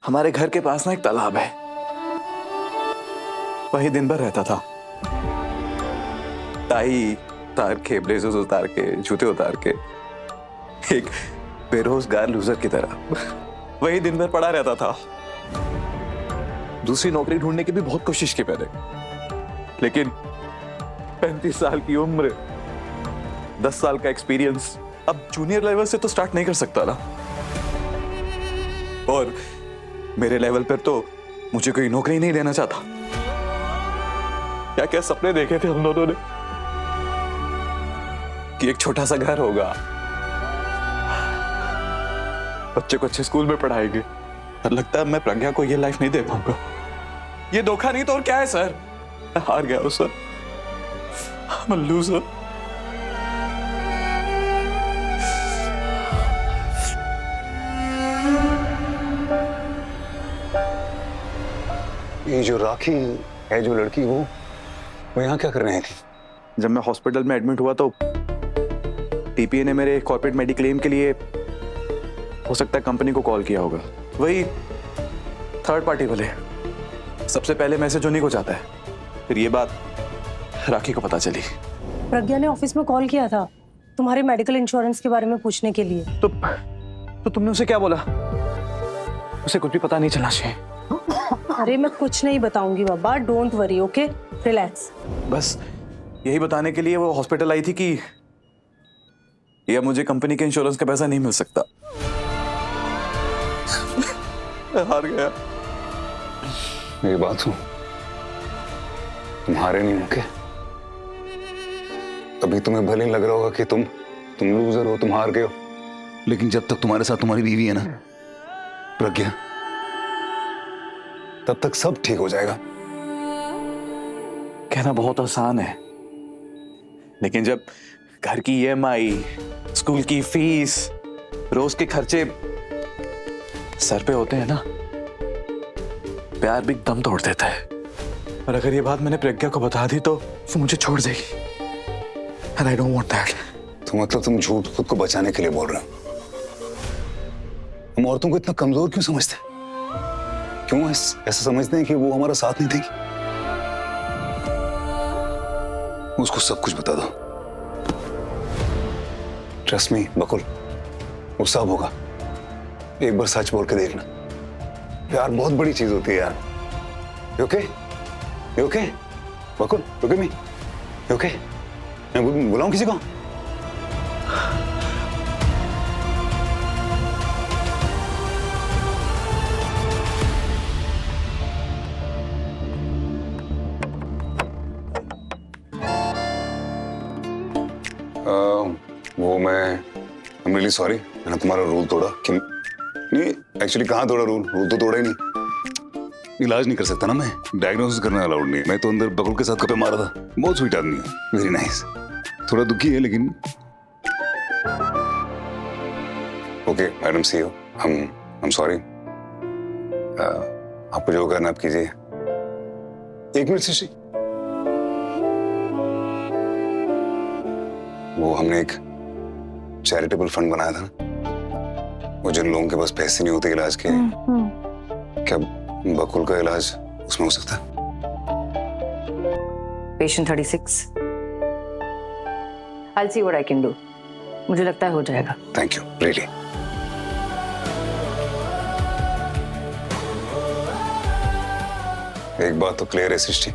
हमारे घर के पास ना एक तालाब है, वही दिन भर रहता था। टाई उतार के, ब्लेजर्स उतार के, जूते उतार के, एक बेरोजगार लूजर की तरह वही दिन भर पड़ा रहता था। दूसरी नौकरी ढूंढने की भी बहुत कोशिश की मैंने, लेकिन 35 साल की उम्र, 10 साल का एक्सपीरियंस, अब जूनियर लेवल से तो स्टार्ट नहीं कर सकता ना। और मेरे लेवल पर तो मुझे कोई नौकरी नहीं देना चाहता। क्या क्या सपने देखे थे हम दोनों ने कि एक छोटा सा घर होगा, बच्चे को अच्छे स्कूल में पढ़ाएंगे। पर लगता है मैं प्रज्ञा को ये लाइफ नहीं दे पाऊंगा। ये धोखा नहीं तो और क्या है सर? मैं हार गया हूं सर। I'm a loser. ये जो राखी है, जो लड़की, वो यहाँ क्या कर रहे थी? जब मैं हॉस्पिटल में एडमिट हुआ तो टीपीए ने मेरे कॉर्पोरेट मेडिक्लेम के लिए हो सकता है कंपनी को कॉल किया होगा। वही थर्ड पार्टी वाले। सबसे पहले मैसेज उन्हीं को जाता है, फिर ये बात राखी को पता चली। प्रज्ञा ने ऑफिस में कॉल किया था तुम्हारे मेडिकल इंश्योरेंस के बारे में पूछने के लिए। तो तुमने उसे क्या बोला? उसे कुछ भी पता नहीं चलना चाहिए। अरे मैं कुछ नहीं बताऊंगी बाबा, डोंट वरी, ओके, रिलैक्स। बस यही बताने के लिए वो हॉस्पिटल आई थी कि ये मुझे कंपनी के इंश्योरेंस का पैसा नहीं मिल सकता। हार गया। मेरी बात सुनो, तुम्हारे नहीं होके, अभी तुम्हें भले लग रहा होगा कि तुम लूजर हो, तुम हार गए हो, लेकिन जब तक तुम्हारे साथ तुम्हारी बीवी है ना प्रज्ञा, तब तक सब ठीक हो जाएगा। कहना बहुत आसान है, लेकिन जब घर की ईएमआई, स्कूल की फीस, रोज के खर्चे सर पे होते हैं ना, प्यार भी दम तोड़ देता है। और अगर ये बात मैंने प्रज्ञा को बता दी तो वो मुझे छोड़ देगी। And I don't want that. तो मतलब तुम झूठ खुद को बचाने के लिए बोल रहे हो? हम औरतों को इतना कमजोर क्यों समझते हैं? क्यों ऐसा समझते हैं कि वो हमारा साथ नहीं देगी? उसको सब कुछ बता दो। ट्रस्ट मी बकुल, वो सब होगा। एक बार सच बोल के देखना। प्यार बहुत बड़ी चीज होती है यार। You okay? You okay? Bakul, look at me. You okay? मैं बुलाऊं किसी को? वो I'm really sorry, मैंने तुम्हारा रूल तोड़ा। कि नहीं, एक्चुअली कहाँ तोड़ा रूल तो तोड़ा ही नहीं। इलाज नहीं कर सकता ना मैं, डायग्नोसिस करना अलाउड नहीं है। मैं तो अंदर बकुल के साथ कपे मारा था। बहुत स्वीट आदमी है, वेरी नाइस। थोड़ा दुखी है लेकिन okay madam, see you. I'm sorry. आपको जो करना आप कीजिए। एक मिनट सृष्टि, वो हमने एक चैरिटेबल फंड बनाया था ना, वो जिन लोगों के पास पैसे नहीं होते इलाज के, क्या बकुल का इलाज उसमें हो सकता है? Patient 36। I'll see what I can do. मुझे लगता है हो जाएगा। Thank you, really. एक बात तो क्लियर है सृष्टि,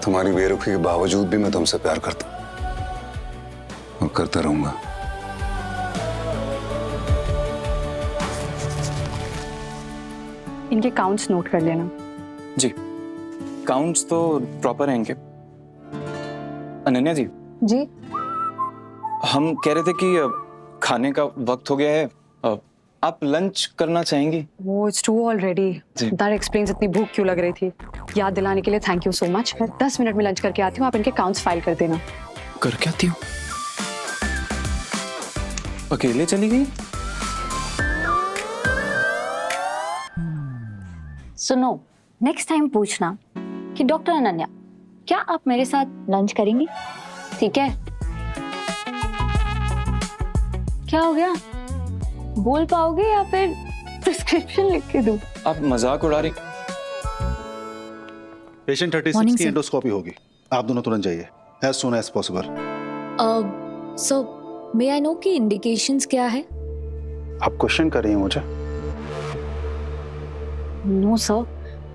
तुम्हारी बेरुखी के बावजूद भी मैं तुमसे प्यार करता हूं और करता रहूंगा। इनके काउंट्स नोट कर लेना। जी, काउंट्स तो प्रॉपर हैं इनके। अनन्या जी जी, हम कह रहे थे कि खाने का वक्त हो गया है, आप लंच करना चाहेंगी? वो it's two already. That explains इतनी भूख क्यों लग रही थी। याद दिलाने के लिए थैंक यू सो मच। मैं 10 मिनट में लंच करके आती हूँ, आप इनके काउंट्स फाइल कर देना। करके आती हूँ? अकेले चली गई? सुनो, नेक्स्ट टाइम पूछना कि डॉक्टर अनन्या, क्या आप मेरे साथ लंच करेंगी? ठीक है? क्या हो गया? बोल पाओगे या फिर प्रिस्क्रिप्शन लिख के दूं? आप मजाक उड़ा रही। पेशेंट 36 Morning, की sir. एंडोस्कोपी होगी, आप दोनों तुरंत जाइए, as soon as possible. So may I know कि इंडिकेशंस क्या है? आप क्वेश्चन कर रही हैं मुझे? नो सर,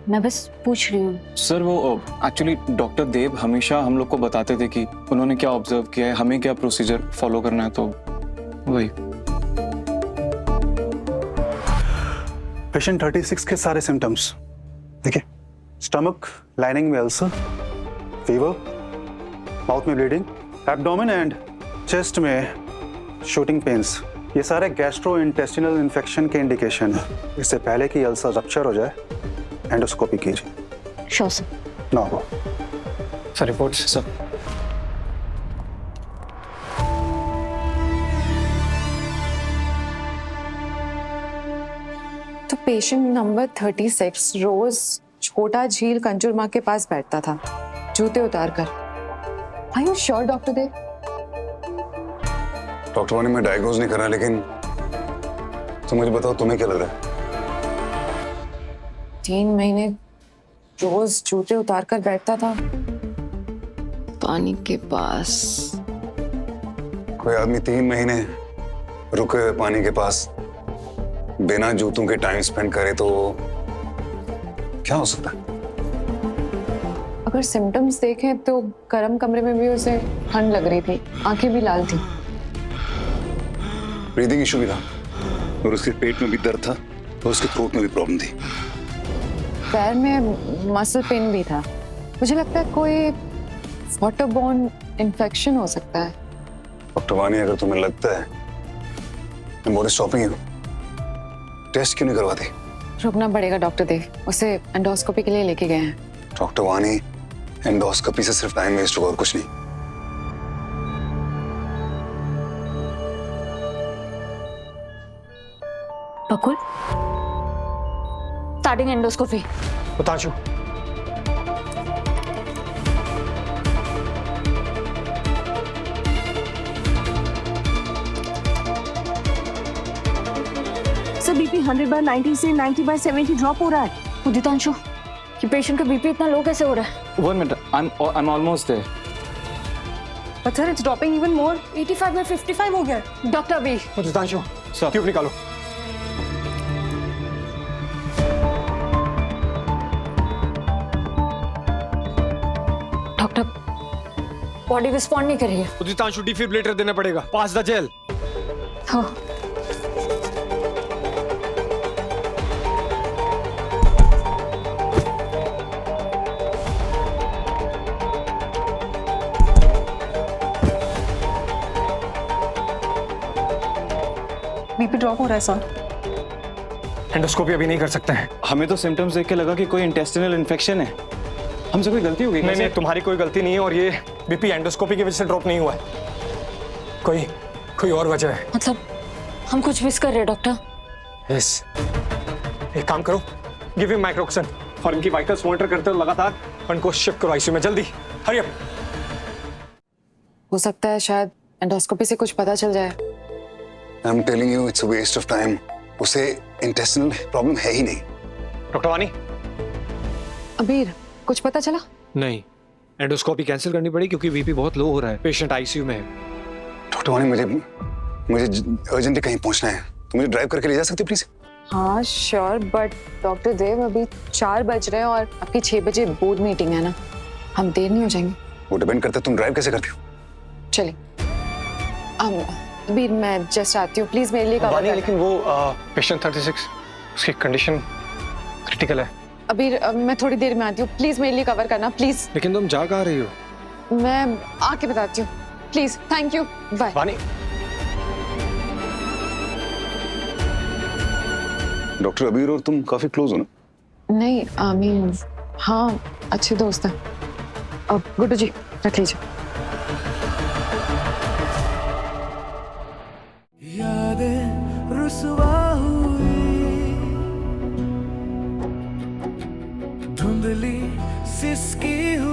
मैं बस पूछ रही हूँ। सर वो एक्चुअली डॉक्टर देव हमेशा हम लोग को बताते थे कि उन्होंने क्या ऑब्जर्व किया है, हमें क्या प्रोसीजर फॉलो करना है, तो वही। पेशेंट 36 के सारे सिम्टम्स देखिए, स्टमक लाइनिंग में अल्सर, फीवर, माउथ में ब्लीडिंग, एब्डोमेन एंड चेस्ट में शूटिंग पेन्स, ये सारे गैस्ट्रो इंटेस्टिनल इन्फेक्शन के इंडिकेशन है। इससे पहले कि अल्सर रप्चर हो जाए एंडोस्कोपी कीजिए। Sure sir. ना हो सर रिपोर्ट्स सर। तो पेशेंट नंबर 36 रोज छोटा झील कंजूरमा के पास बैठता था, जूते उतार कर। Are you sure doctor Dev? Doctor Wani मैं डायग्नोज नहीं कर रहा, लेकिन तुम मुझे बताओ तुम्हें क्या लग रहा है? 3 महीने रोज जूते उतार कर बैठता था पानी के पास। कोई आदमी 3 महीने रुके हुए पानी के पास बिना जूतों के टाइम स्पेंड करे तो क्या हो सकता है? अगर सिम्टम्स देखें तो गर्म कमरे में भी उसे ठंड लग रही थी, आंखें भी लाल थी। ब्रीदिंग इशू भी था और उसके पेट में भी दर्द था और उसके थ्रोट में भी प्रॉब्लम थी। पैर में मसल पेन भी था। मुझे लगता है कोई वाटरबोर्न इन्फेक्शन हो सकता है। डॉक्टर वानी, अगर तुम्हें लगता है मैं बहुत स्टॉपिंग हूँ, टेस्ट क्यों नहीं करवाती? रुकना पड़ेगा डॉक्टर देव, उसे एंडोस्कोपी के लिए लेके गए हैं। डॉक्टर वानी, एंडोस्कोपी से सिर्फ टाइम वेस्ट होगा और कुछ नहीं। बकुल, स्टार्टिंग एंडोस्कोपी। बताशु, सर बीपी 100/90 से 90/70 ड्रॉप हो रहा है। उदितांशु, ये पेशेंट का बीपी इतना लो कैसे हो रहा है? 1 minute, I'm almost there. But sir, it's dropping even more. 85/55 हो गया। डॉक्टर अभी। उदितांशु, सर। ट्यूब निकालो। डॉक्टर, बॉडी रिस्पॉन्ड नहीं कर रही है। उदितांशु, डिफिब्रिलेटर देना पड़ेगा। पास द जेल। हाँ। बीपी ड्रॉप हो रहा है सर। एंडोस्कोपी अभी नहीं कर सकते हैं। हमें तो सिम्टम्स देख के लगा कि कोई इंटेस्टिनल इन्फेक्शन है। हमसे कोई गलती हो गई? नहीं नहीं, तुम्हारी कोई गलती नहीं है और ये बीपी एंडोस्कोपी की वजह से ड्रॉप नहीं हुआ है। कोई और वजह है। मतलब हम कुछ मिस कर रहे हैं डॉक्टर। यस, एक काम करो, गिव हिम माइक्रोक्सन और इनकी वाइटल्स मॉनिटर करते हो लगातार और इनको शिफ्ट करो आईसीयू में जल्दी। Hurry up. हो सकता है शायद एंडोस्कोपी से कुछ पता चल जाए। I am telling you, it's a waste of time. उसे इंटेस्टिनल प्रॉब्लम है ही नहीं। डॉक्टर वानी। अबीर, कुछ पता चला? नहीं, एंडोस्कोपी कैंसिल करनी पड़ी क्योंकि बीपी बहुत लो हो रहा है। पेशेंट आईसीयू में है। डॉक्टर वानी, मुझे अर्जेंटली कहीं पहुंचना है, तो मुझे ड्राइव करके ले जा सकते प्लीज? हाँ श्योर, बट डॉक्टर देव अभी 4 बज रहे हैं और आपकी 6 बजे बोर्ड मीटिंग है ना, हम देर नहीं हो जाएंगे? वो डिपेंड करता है तुम ड्राइव कैसे करती हो। चलिए अबीर, मैं जस्ट आती हूँ, प्लीज मेरे लिए कवर वानी, करना। लेकिन वो पेशेंट 36 उसकी कंडीशन क्रिटिकल है। अबीर, मैं थोड़ी देर में आती हूँ, प्लीज मेरे लिए कवर करना प्लीज। लेकिन तुम जा कहाँ रही हो? मैं आके बताती हूँ, please. Thank you, bye. Wani. Doctor Abir और तुम काफी क्लोज हो ना? नहीं, आई मीन हाँ, अच्छे दोस्त हैं। अब गुड्डू जी रख लीजिए। यादें रुसवा हुई, धुंधली सिसकी हुई।